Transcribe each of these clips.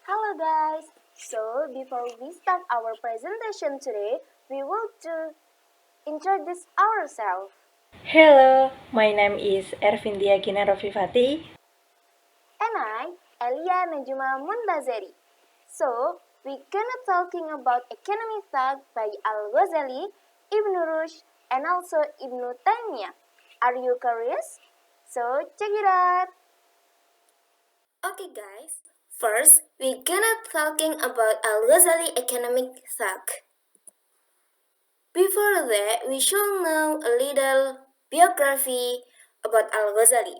Hello guys! So before we start our presentation today, we will introduce ourselves. Hello, my name is Erfintya Ghina. And I, Eliya Najma Mundazeri. So we gonna talking about economic thought by Ghazali, Ibn Rushd, and also Ibn Taimiyah. Are you curious? So check it out. Okay guys, first we gonna talking about Ghazali economic thought. Before that, we should know a little biography about Al-Ghazali.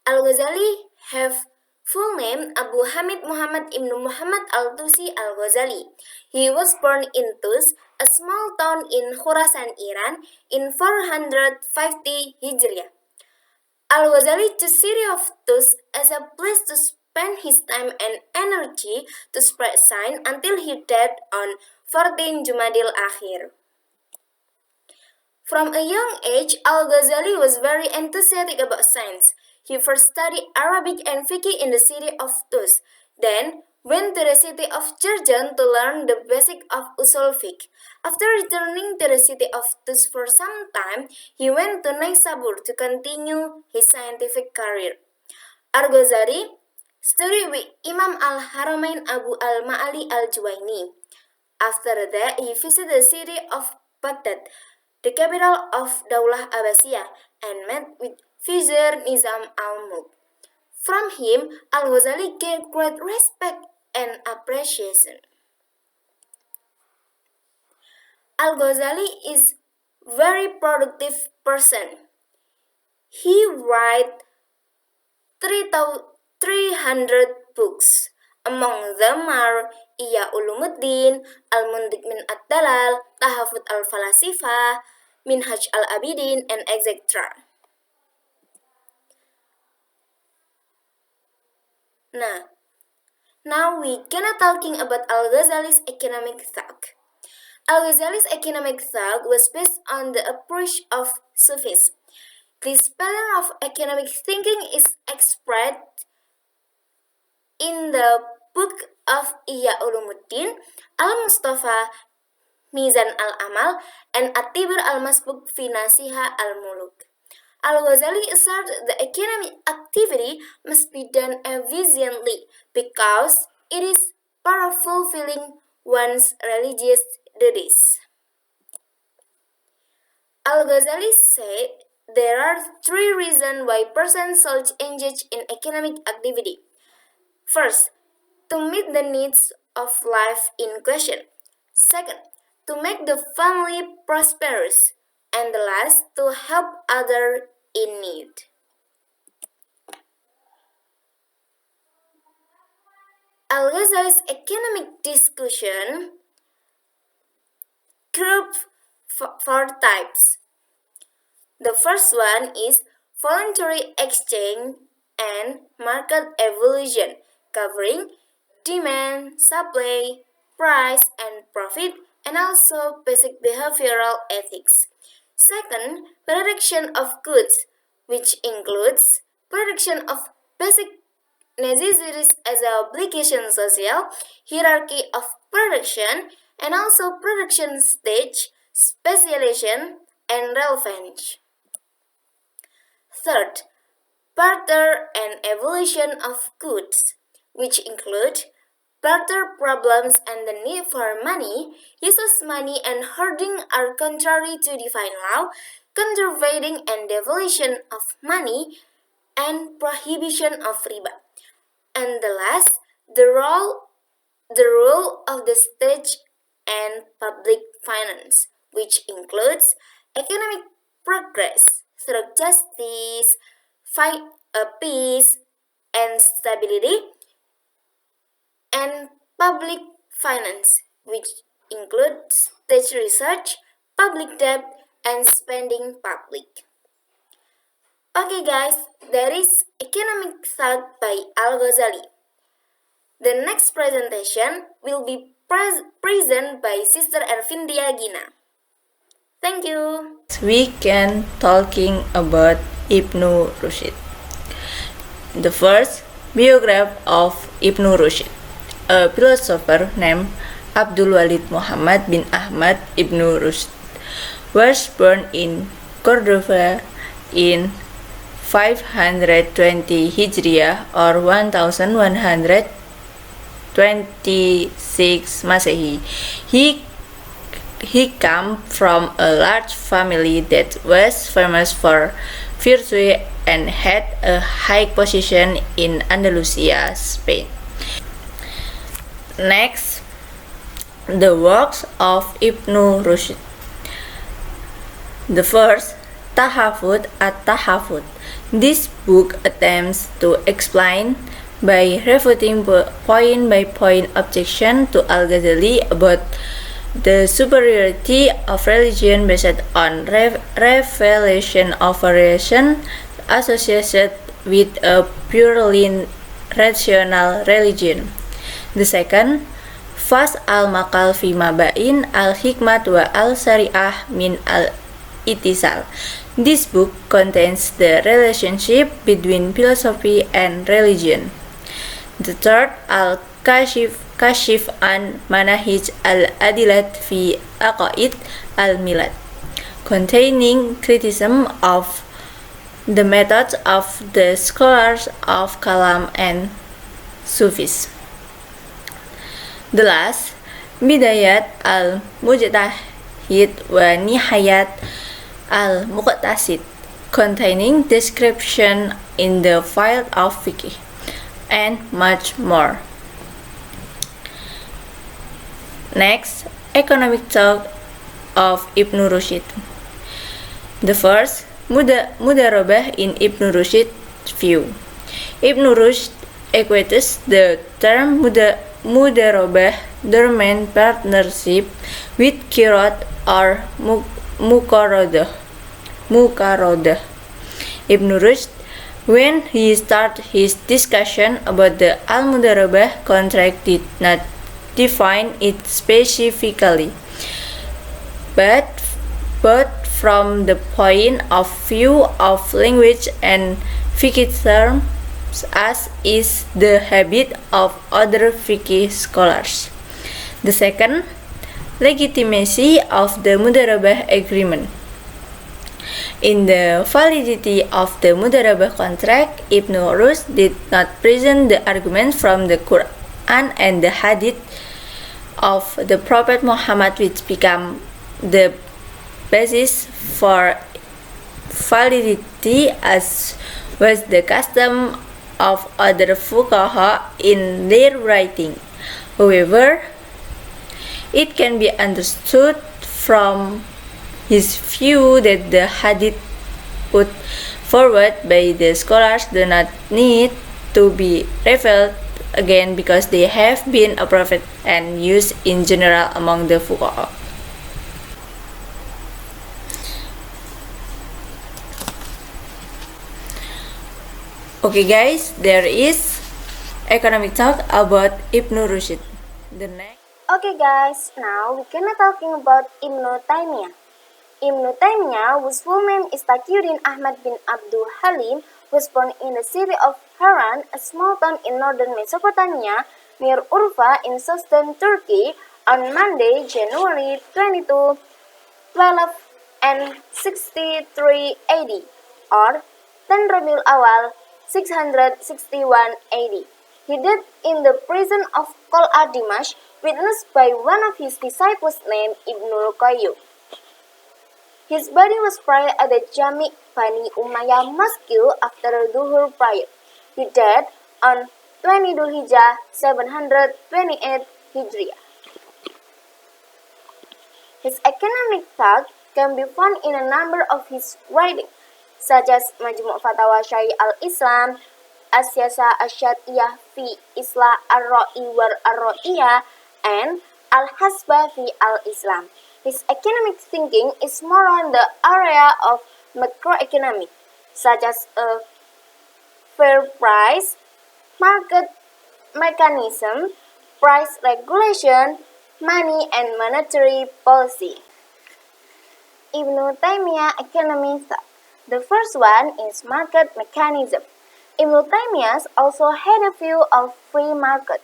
Al-Ghazali have full name Abu Hamid Muhammad Ibn Muhammad Al-Tusi Al-Ghazali. He was born in Tus, a small town in Khurasan, Iran, in 450 Hijriah. Al-Ghazali chose city of Tus as a place to spend his time and energy to spread science until he died on 14 Jumadil Akhir. From a young age, Al-Ghazali was very enthusiastic about science. He first studied Arabic and Fiqh in the city of Tus, then went to the city of Jerjan to learn the basic of Usul Fiqh. After returning to the city of Tus for some time, he went to Naisabur to continue his scientific career. Al-Ghazali studied with Imam al-Haramain Abu al-Ma'ali al-Juwaini. After that, he visited the city of Baghdad, the capital of Daulah Abbasiyah, and met with Vizier Nizam al-Mulk. From him, Al-Ghazali gained great respect and appreciation. Al-Ghazali is very productive person. He write 300 books. Among them are Ihya Ulumuddin, Al-Mundik min Ad-Dalal, Tahafut al-Falasifah, Minhaj al-Abidin, and etc. Now we gonna talking about Al-Ghazali's economic thought. Al-Ghazali's economic thought was based on the approach of Sufism. This pattern of economic thinking is expressed in the book of Ihya Ulumuddin, Al-Mustafa, Mizan al-Amal, and At-Tibr al-Masbuk fi Nasiha al-Muluk. Al-Ghazali asserted the economic activity must be done efficiently because it is part of fulfilling one's religious duties. Al-Ghazali said there are three reasons why persons should engage in economic activity. First, to meet the needs of life in question. Second, to make the family prosperous. And the last, to help others in need. Al-Ghazali's economic discussion grouped four types. The first one is voluntary exchange and market evolution, covering demand, supply, price, and profit, and also basic behavioral ethics. Second, production of goods, which includes production of basic necessities as an obligation social, hierarchy of production, and also production stage, specialization, and relevance. Third, barter and evolution of goods, which include barter problems and the need for money. Use of money and hoarding are contrary to divine law, conserving and devolution of money, and prohibition of riba. And the last, the role of the state and public finance, which includes economic progress through justice, peace, and stability, and public finance, which includes state research, public debt, and spending public. Okay guys, that is economic thought by Al-Ghazali. The next presentation will be presented by Sister Erfintya Ghina. Thank you. We can talking about Ibn Rusyd. The first biography of Ibn Rusyd. a philosopher named Abdul Walid Muhammad bin Ahmad ibn Rusyd, was born in Cordoba in 520 Hijriah or 1126 Masehi. He came from a large family that was famous for virtue and had a high position in Andalusia, Spain. Next, the works of Ibn Rushd. The first, Tahafut at-Tahafut. This book attempts to explain by refuting point by point objection to Al-Ghazali about the superiority of religion based on revelation of variation associated with a purely rational religion. The second, Fas al-Maqal fi Mabain al-Hikmat wa al-Syariah min al-Itisal. This book contains the relationship between philosophy and religion. The third, Al-Kashif an Manahij al-Adilat fi Aqaid al-Milad, containing criticism of the methods of the scholars of Kalam and Sufis. The last, Bidayat al-Mujtahid wa Nihayat al-Muqtasid, containing description in the field of fiqh, and much more. Next, economic thought of Ibn Rushd. The first, Mudarabah in Ibn Rushd's view. Ibn Rushd equates the term Mudarabah, dormant partnership, with Qiraat or Muqaradah. Ibn Rushd, when he started his discussion about the Al-Mudarabah contract, did not define it specifically, but from the point of view of language and fiqh terms, as is the habit of other fiqh scholars. The second, legitimacy of the Mudarabah agreement. In the validity of the Mudarabah contract, Ibn Rushd did not present the argument from the Quran and the Hadith of the Prophet Muhammad, which became the basis for validity, as was the custom of other fuqaha in their writing. However, it can be understood from his view that the hadith put forward by the scholars do not need to be revealed again because they have been approved and used in general among the fuqaha. Okay guys, there is economic talk about Ibn Rushd. The next. Okay guys, now we gonna talking about Ibn Taimiyah. Ibn Taimiyah, whose full name is Taqiyuddin Ahmad bin Abdul Halim, was born in the city of Haran, a small town in northern Mesopotamia, near Urfa in southern Turkey, on Monday, January 22, 1263 AD, or 10 Rabiul Awal, 661 AD. He died in the prison of Qal'a Dimash, witnessed by one of his disciples named Ibnul Qayyum. His body was buried at the Jami' Bani Umayyah Mosque after a Duhur prayer. He died on 20 Dhul-Hijjah 728 Hijriah. His economic thought can be found in a number of his writings, such as Majmu' Fatawa Syai al-Islam, As-Siyasa Asy-Syar'iyyah fi Islah ar-Ra'i wal ar-Ra'iyah, and Al-Hasbah fi al-Islam. His economic thinking is more on the area of macroeconomics, such as a fair price, market mechanism, price regulation, money and monetary policy. Ibn Taimiyah economic thought. The first one is market mechanism. Ibn Taimiyah also had a view of free market.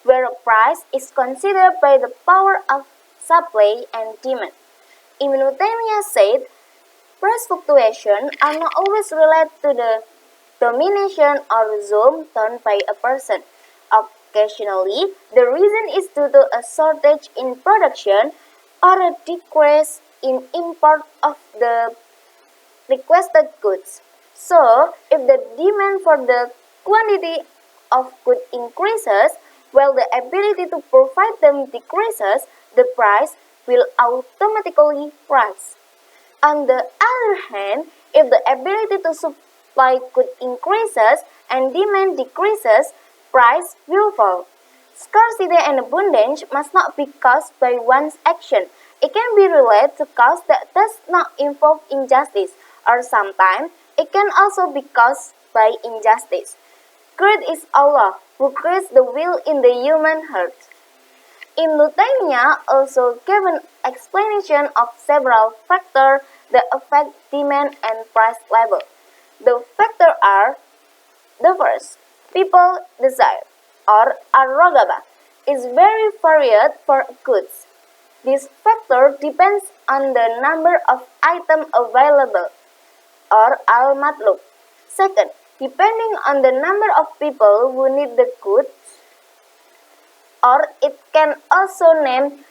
where a price is considered by the power of supply and demand. Ibn Taimiyah said, price fluctuations are not always related to the domination or zulm done by a person. Occasionally, the reason is due to a shortage in production or a decrease in import of the requested goods. So, if the demand for the quantity of goods increases while the ability to provide them decreases, the price will automatically rise. On the other hand, if the ability to supply goods increases and demand decreases, price will fall. Scarcity and abundance must not be caused by one's action. It can be related to cause that does not involve injustice, or sometimes it can also be caused by injustice. Great is Allah, who creates the will in the human heart. Ibn Taimiyah also gave an explanation of several factors that affect demand and price level. The factors are: the first, people desire, or ar-ragabah, is very varied for goods. This factor depends on the number of items available, or al-matlub. Second, depending on the number of people who need the goods, or it can also name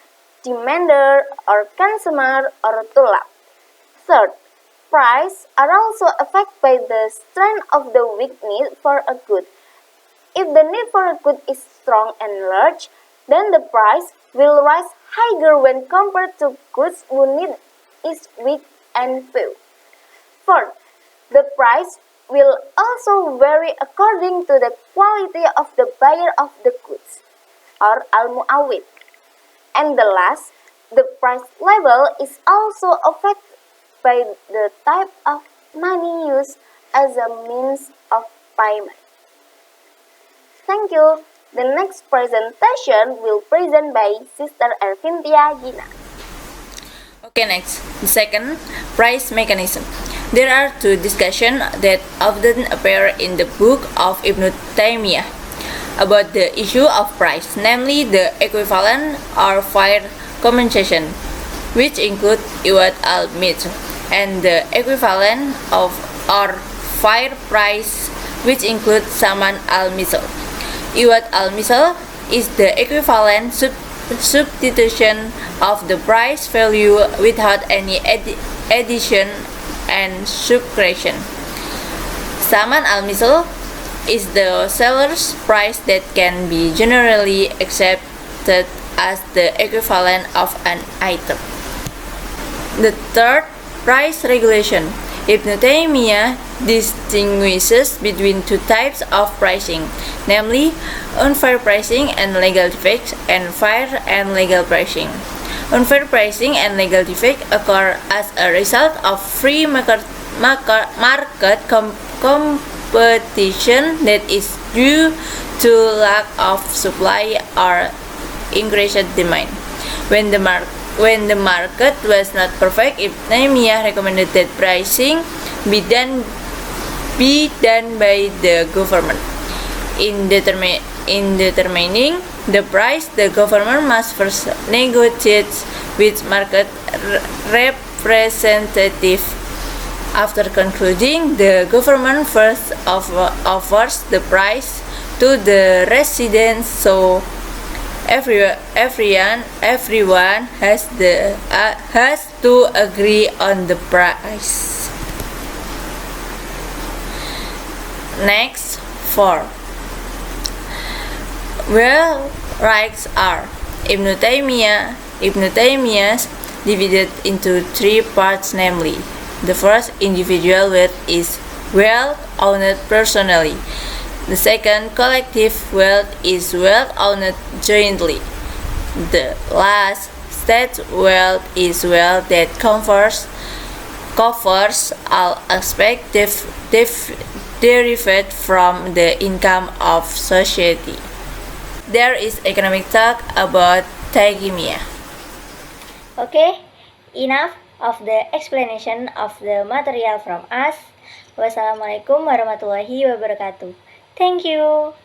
demander or consumer or tulab. Third, price are also affected by the strength of the weak need for a good. If the need for a good is strong and large, then the price will rise higher when compared to goods whose need is weak and few. Fourth, the price will also vary according to the quality of the buyer of the goods, or al-mu'awwid. And the last, the price level is also affected by the type of money used as a means of payment. Thank you. The next presentation will present by Sister Erfintya Ghina. Okay, next. The second, price mechanism. There are two discussions that often appear in the book of Ibn Taimiyah about the issue of price, namely the equivalent or fair compensation, which include iwad al-mithl, and the equivalent of or fair price, which include saman al-mithl. Iwad al-mithl is the equivalent substitution of the price value without any addition and subtraction. Saman al-mithl is the seller's price that can be generally accepted as the equivalent of an item. The third, price regulation. Ibn Taimiyah distinguishes between two types of pricing, namely unfair pricing and legal defects, and fair and legal pricing. Unfair pricing and legal defect occur as a result of free market competition that is due to lack of supply or increased demand. When the market was not perfect, Ibn Taimiyah recommended that pricing be done by the government. In determining the price, the government must first negotiate with market representative. After concluding, the government first offers the price to the residents, so everyone has to agree on the price. Next, 4. Well, rights are Ibn Taimiyah divided into 3 parts, namely: the first, individual wealth is wealth owned personally. The second, collective wealth is wealth owned jointly. The last, state wealth is wealth that covers all aspects derived from the income of society. There is economic talk about Taimiyah. Okay, enough of the explanation of the material from us. Wassalamualaikum warahmatullahi wabarakatuh. Thank you.